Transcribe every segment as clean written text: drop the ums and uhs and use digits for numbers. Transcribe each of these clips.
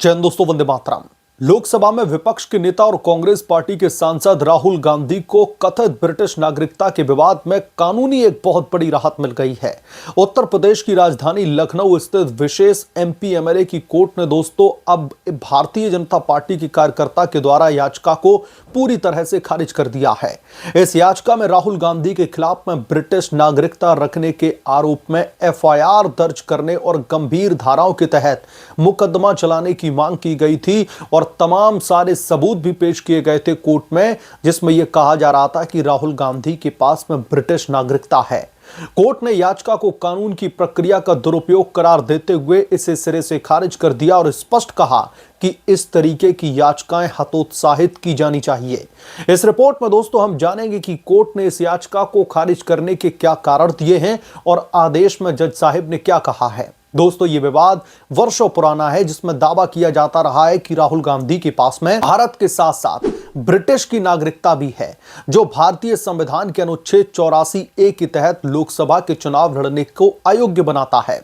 जय हिंद दोस्तों, वंदे मातरम। लोकसभा में विपक्ष के नेता और कांग्रेस पार्टी के सांसद राहुल गांधी को कथित ब्रिटिश नागरिकता के विवाद में कानूनी एक बहुत बड़ी राहत मिल गई है। उत्तर प्रदेश की राजधानी लखनऊ स्थित विशेष एमपी एमएलए की कोर्ट ने दोस्तों अब भारतीय जनता पार्टी के कार्यकर्ता के द्वारा याचिका को पूरी तरह से खारिज कर दिया है। इस याचिका में राहुल गांधी के खिलाफ में ब्रिटिश नागरिकता रखने के आरोप में एफआईआर दर्ज करने और गंभीर धाराओं के तहत मुकदमा चलाने की मांग की गई थी और तमाम सारे सबूत भी पेश किए गए थे कोर्ट में, जिसमें यह कहा जा रहा था कि राहुल गांधी के पास में ब्रिटिश नागरिकता है। कोर्ट ने याचिका को कानून की प्रक्रिया का दुरुपयोग करार देते हुए इसे सिरे से खारिज कर दिया और स्पष्ट कहा कि इस तरीके की याचिकाएं हतोत्साहित की जानी चाहिए। इस रिपोर्ट में दोस्तों हम जानेंगे कि कोर्ट ने इस याचिका को खारिज करने के क्या कारण दिए हैं और आदेश में जज साहिब ने क्या कहा है। दोस्तों ये विवाद वर्षों पुराना है, जिसमें दावा किया जाता रहा है कि राहुल गांधी के पास में भारत के साथ साथ ब्रिटिश की नागरिकता भी है, जो भारतीय संविधान के अनुच्छेद 84A के तहत लोकसभा के चुनाव लड़ने को अयोग्य बनाता है।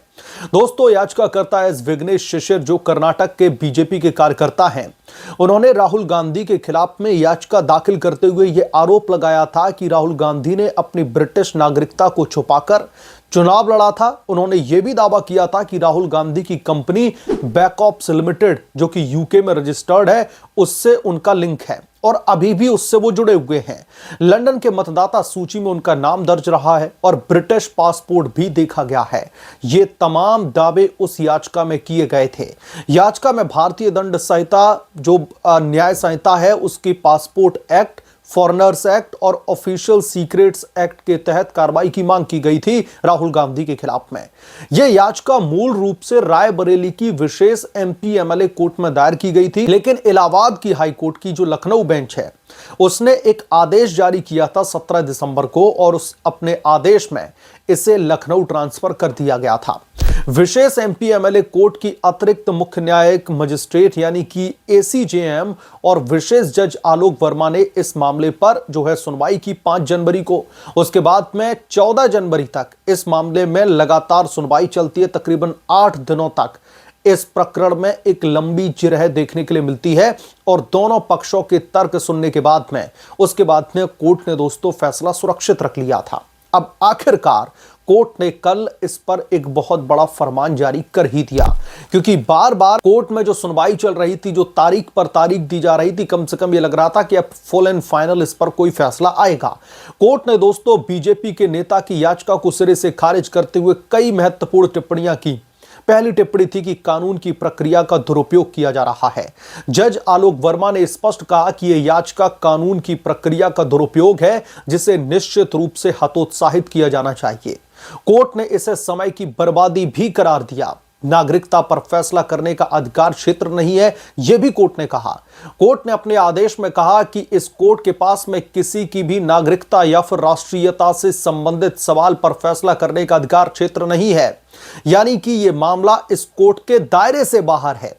दोस्तों याचिकाकर्ता एस विघ्नेश शिशिर, जो कर्नाटक के बीजेपी के कार्यकर्ता हैं, उन्होंने राहुल गांधी के खिलाफ में याचिका दाखिल करते हुए यह आरोप लगाया था कि राहुल गांधी ने अपनी ब्रिटिश नागरिकता को छुपाकर चुनाव लड़ा था। उन्होंने यह भी दावा किया था कि राहुल गांधी की कंपनी बैकऑप्स लिमिटेड, जो कि यूके में रजिस्टर्ड है, उससे उनका लिंक है और अभी भी उससे वो जुड़े हुए हैं। लंदन के मतदाता सूची में उनका नाम दर्ज रहा है और ब्रिटिश पासपोर्ट भी देखा गया है। ये तमाम दावे उस याचिका में किए गए थे। याचिका में भारतीय दंड संहिता, जो न्याय संहिता है, उसकी पासपोर्ट एक्ट, फॉरेनर्स एक्ट और ऑफिशियल सीक्रेट्स एक्ट के तहत कार्रवाई की मांग की गई थी राहुल गांधी के खिलाफ में। यह याचिका मूल रूप से रायबरेली की विशेष एमपी एमएलए कोर्ट में दायर की गई थी, लेकिन इलाहाबाद की हाई कोर्ट की जो लखनऊ बेंच है, उसने एक आदेश जारी किया था 17 दिसंबर को और उस अपने आदेश में इसे लखनऊ ट्रांसफर कर दिया गया था। विशेष एमपी एमएलए कोर्ट की अतिरिक्त मुख्य न्यायिक मजिस्ट्रेट यानी कि एसीजेएम और विशेष जज आलोक वर्मा ने इस मामले पर जो है सुनवाई की 5 जनवरी को। उसके बाद में 14 जनवरी तक इस मामले में लगातार सुनवाई चलती है। तकरीबन 8 दिनों तक इस प्रकरण में एक लंबी जिरह देखने के लिए मिलती है और दोनों पक्षों के तर्क सुनने के बाद में उसके बाद में कोर्ट ने दोस्तों फैसला सुरक्षित रख लिया था। अब आखिरकार कोर्ट ने कल इस पर एक बहुत बड़ा फरमान जारी कर ही दिया, क्योंकि बार बार कोर्ट में जो सुनवाई चल रही थी, जो तारीख पर तारीख दी जा रही थी, कम से कम ये लग रहा था कि अब फुल एंड फाइनल इस पर कोई फैसला आएगा। कोर्ट ने दोस्तों बीजेपी के नेता की याचिका को सिरे से खारिज करते हुए कई महत्वपूर्ण टिप्पणियां की। पहली टिप्पणी थी कि कानून की प्रक्रिया का दुरुपयोग किया जा रहा है। जज आलोक वर्मा ने स्पष्ट कहा कि यह याचिका कानून की प्रक्रिया का दुरुपयोग है, जिसे निश्चित रूप से हतोत्साहित किया जाना चाहिए। कोर्ट ने इसे समय की बर्बादी भी करार दिया। नागरिकता पर फैसला करने का अधिकार क्षेत्र नहीं है, यह भी कोर्ट ने कहा। कोर्ट ने अपने आदेश में कहा कि इस कोर्ट के पास में किसी की भी नागरिकता या फिर राष्ट्रीयता से संबंधित सवाल पर फैसला करने का अधिकार क्षेत्र नहीं है, यानी कि यह मामला इस कोर्ट के दायरे से बाहर है।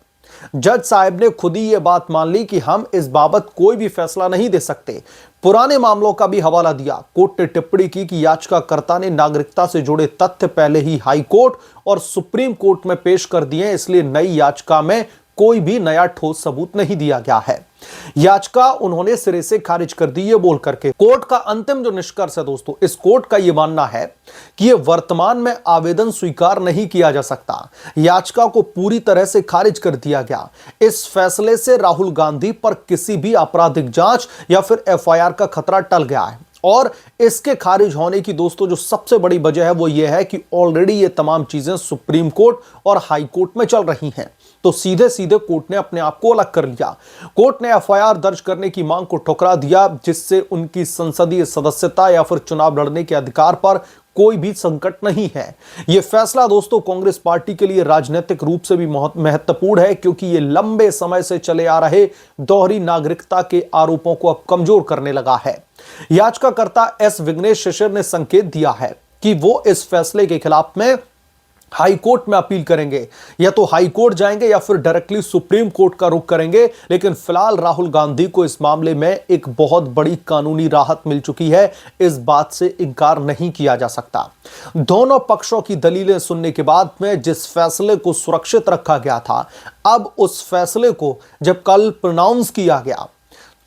जज साहब ने खुद ही यह बात मान ली कि हम इस बाबत कोई भी फैसला नहीं दे सकते। पुराने मामलों का भी हवाला दिया। कोर्ट ने टिप्पणी की कि याचिकाकर्ता ने नागरिकता से जुड़े तथ्य पहले ही हाई कोर्ट और सुप्रीम कोर्ट में पेश कर दिए, इसलिए नई याचिका में कोई भी नया ठोस सबूत नहीं दिया गया है। याचिका उन्होंने सिरे से खारिज कर दी ये बोल करके। कोर्ट का अंतिम जो निष्कर्ष है दोस्तों, इस कोर्ट का यह मानना है कि यह वर्तमान में आवेदन स्वीकार नहीं किया जा सकता। याचिका को पूरी तरह से खारिज कर दिया गया। इस फैसले से राहुल गांधी पर किसी भी आपराधिक जांच या फिर एफआईआर का खतरा टल गया है और इसके खारिज होने की दोस्तों जो सबसे बड़ी वजह है वो ये है कि ऑलरेडी ये तमाम चीजें सुप्रीम कोर्ट और हाई कोर्ट में चल रही हैं, तो सीधे सीधे कोर्ट ने अपने आप को अलग कर लिया। कोर्ट ने एफआईआर दर्ज करने की मांग को ठुकरा दिया, जिससे उनकी संसदीय सदस्यता या फिर चुनाव लड़ने के अधिकार पर कोई भी संकट नहीं है। यह फैसला दोस्तों कांग्रेस पार्टी के लिए राजनीतिक रूप से भी बहुत महत्वपूर्ण है, क्योंकि यह लंबे समय से चले आ रहे दोहरी नागरिकता के आरोपों को अब कमजोर करने लगा है। याचिकाकर्ता एस विघ्नेश शिशिर ने संकेत दिया है कि वो इस फैसले के खिलाफ में हाई कोर्ट में अपील करेंगे, या तो हाई कोर्ट जाएंगे या फिर डायरेक्टली सुप्रीम कोर्ट का रुख करेंगे। लेकिन फिलहाल राहुल गांधी को इस मामले में एक बहुत बड़ी कानूनी राहत मिल चुकी है, इस बात से इनकार नहीं किया जा सकता। दोनों पक्षों की दलीलें सुनने के बाद में जिस फैसले को सुरक्षित रखा गया था, अब उस फैसले को जब कल प्रोनाउंस किया गया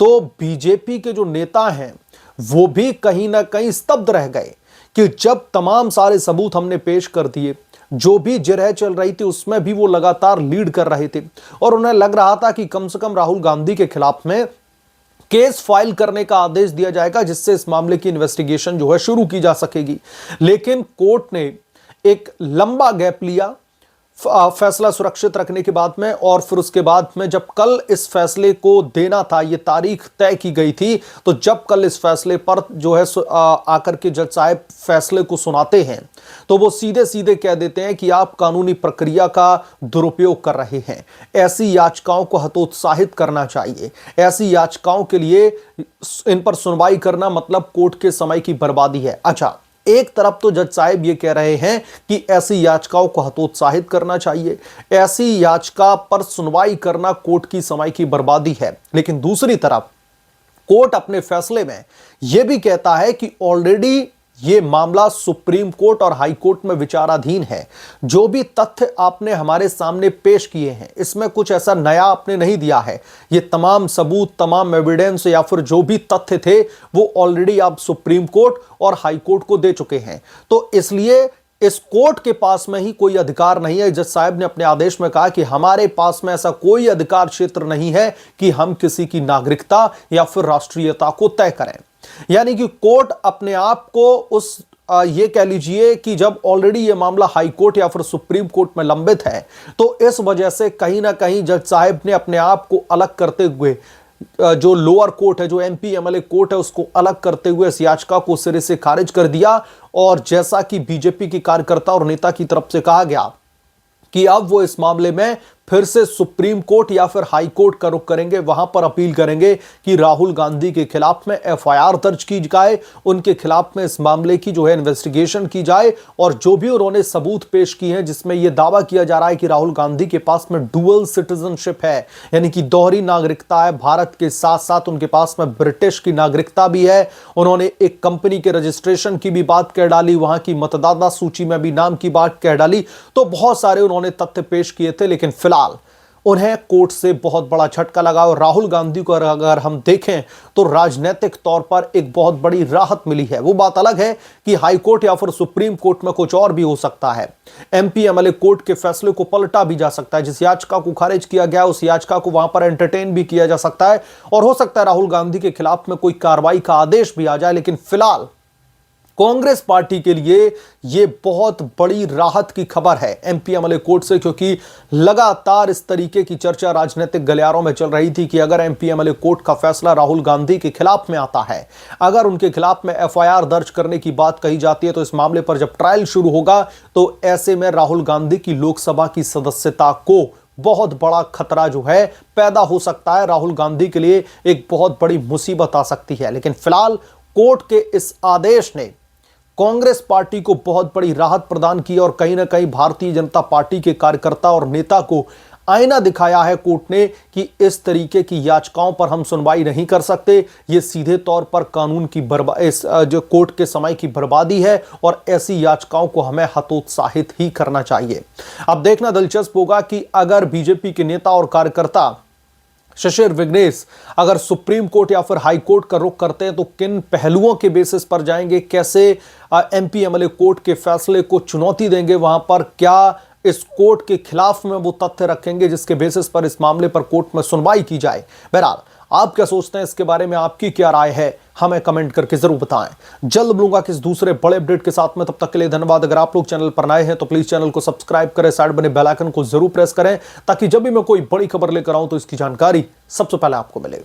तो बीजेपी के जो नेता हैं वो भी कहीं ना कहीं स्तब्ध रह गए कि जब तमाम सारे सबूत हमने पेश कर दिए, जो भी जिरह चल रही थी उसमें भी वो लगातार लीड कर रहे थे और उन्हें लग रहा था कि कम से कम राहुल गांधी के खिलाफ में केस फाइल करने का आदेश दिया जाएगा, जिससे इस मामले की इन्वेस्टिगेशन जो है शुरू की जा सकेगी। लेकिन कोर्ट ने एक लंबा गैप लिया फैसला सुरक्षित रखने के बाद में, और फिर उसके बाद में जब कल इस फैसले को देना था, ये तारीख तय की गई थी, तो जब कल इस फैसले पर जो है आकर के जज साहब फैसले को सुनाते हैं तो वो सीधे सीधे कह देते हैं कि आप कानूनी प्रक्रिया का दुरुपयोग कर रहे हैं, ऐसी याचिकाओं को हतोत्साहित करना चाहिए, ऐसी याचिकाओं के लिए इन पर सुनवाई करना मतलब कोर्ट के समय की बर्बादी है। अच्छा, एक तरफ तो जज साहब ये कह रहे हैं कि ऐसी याचिकाओं को हतोत्साहित करना चाहिए, ऐसी याचिका पर सुनवाई करना कोर्ट की समय की बर्बादी है, लेकिन दूसरी तरफ कोर्ट अपने फैसले में यह भी कहता है कि ऑलरेडी ये मामला सुप्रीम कोर्ट और हाई कोर्ट में विचाराधीन है। जो भी तथ्य आपने हमारे सामने पेश किए हैं, इसमें कुछ ऐसा नया आपने नहीं दिया है। ये तमाम सबूत, तमाम एविडेंस या फिर जो भी तथ्य थे वो ऑलरेडी आप सुप्रीम कोर्ट और हाई कोर्ट को दे चुके हैं। तो इसलिए इस कोर्ट के पास में ही कोई अधिकार नहीं है। जज साहब ने अपने आदेश में कहा कि हमारे पास में ऐसा कोई अधिकार क्षेत्र नहीं है कि हम किसी की नागरिकता या फिर राष्ट्रीयता को तय करें। यानी कि कोर्ट अपने आप को उस ये कह लीजिए कि जब ऑलरेडी ये मामला हाई कोर्ट या फिर सुप्रीम कोर्ट में लंबित है, तो इस वजह से कहीं ना कहीं जज साहब ने अपने आप को अलग करते हुए, जो लोअर कोर्ट है, जो एमपी एमएलए कोर्ट है, उसको अलग करते हुए इस याचिका को सिरे से खारिज कर दिया। और जैसा कि बीजेपी की कार्यकर्ता और नेता की तरफ से कहा गया कि अब वो इस मामले में फिर से सुप्रीम कोर्ट या फिर हाई कोर्ट का रुख करेंगे, वहां पर अपील करेंगे कि राहुल गांधी के खिलाफ में एफआईआर दर्ज की जाए, उनके खिलाफ में इस मामले की जो है इन्वेस्टिगेशन की जाए, और जो भी उन्होंने सबूत पेश किए हैं जिसमें यह दावा किया जा रहा है कि राहुल गांधी के पास में डुअल सिटीजनशिप है, यानी कि दोहरी नागरिकता है, भारत के साथ साथ उनके पास में ब्रिटिश की नागरिकता भी है। उन्होंने एक कंपनी के रजिस्ट्रेशन की भी बात कह डाली, वहां की मतदाता सूची में भी नाम की बात कह डाली। तो बहुत सारे उन्होंने तथ्य पेश किए थे, लेकिन फिलहाल उन्हें कोर्ट से बहुत बड़ा झटका लगा। और राहुल गांधी को अगर हम देखें तो राजनीतिक तौर पर एक बहुत बड़ी राहत मिली है। वो बात अलग है कि हाई कोर्ट या फिर सुप्रीम कोर्ट में कुछ और भी हो सकता है, एमपी एमएलए कोर्ट के फैसले को पलटा भी जा सकता है। जिस याचिका को खारिज किया गया उस याचिका को वहां पर एंटरटेन भी किया जा सकता है, और हो सकता है राहुल गांधी के खिलाफ में कोई कार्रवाई का आदेश भी आ जाए। लेकिन फिलहाल कांग्रेस पार्टी के लिए यह बहुत बड़ी राहत की खबर है एमपी एमएलए कोर्ट से, क्योंकि लगातार इस तरीके की चर्चा राजनीतिक गलियारों में चल रही थी कि अगर एमपी एमएलए कोर्ट का फैसला राहुल गांधी के खिलाफ में आता है, अगर उनके खिलाफ में एफआईआर दर्ज करने की बात कही जाती है, तो इस मामले पर जब ट्रायल शुरू होगा तो ऐसे में राहुल गांधी की लोकसभा की सदस्यता को बहुत बड़ा खतरा जो है पैदा हो सकता है। राहुल गांधी के लिए एक बहुत बड़ी मुसीबत आ सकती है। लेकिन फिलहाल कोर्ट के इस आदेश ने कांग्रेस पार्टी को बहुत बड़ी राहत प्रदान की और कहीं ना कहीं भारतीय जनता पार्टी के कार्यकर्ता और नेता को आईना दिखाया है कोर्ट ने कि इस तरीके की याचिकाओं पर हम सुनवाई नहीं कर सकते। ये सीधे तौर पर कानून की जो कोर्ट के समय की बर्बादी है, और ऐसी याचिकाओं को हमें हतोत्साहित ही करना चाहिए। अब देखना दिलचस्प होगा कि अगर बीजेपी के नेता और कार्यकर्ता शशिर विघ्नेश अगर सुप्रीम कोर्ट या फिर हाई कोर्ट का रुख करते हैं तो किन पहलुओं के बेसिस पर जाएंगे, कैसे एमपी एमएलए कोर्ट के फैसले को चुनौती देंगे, वहां पर क्या इस कोर्ट के खिलाफ में वो तथ्य रखेंगे जिसके बेसिस पर इस मामले पर कोर्ट में सुनवाई की जाए। बहरहाल आप क्या सोचते हैं इसके बारे में, आपकी क्या राय है, हमें कमेंट करके जरूर बताएं। जल्द मिलूंगा किस दूसरे बड़े अपडेट के साथ में, तब तक के लिए धन्यवाद। अगर आप लोग चैनल पर नए हैं तो प्लीज चैनल को सब्सक्राइब करें, साइड बने बेल आइकन को जरूर प्रेस करें, ताकि जब भी मैं कोई बड़ी खबर लेकर आऊं तो इसकी जानकारी सबसे पहले आपको मिले।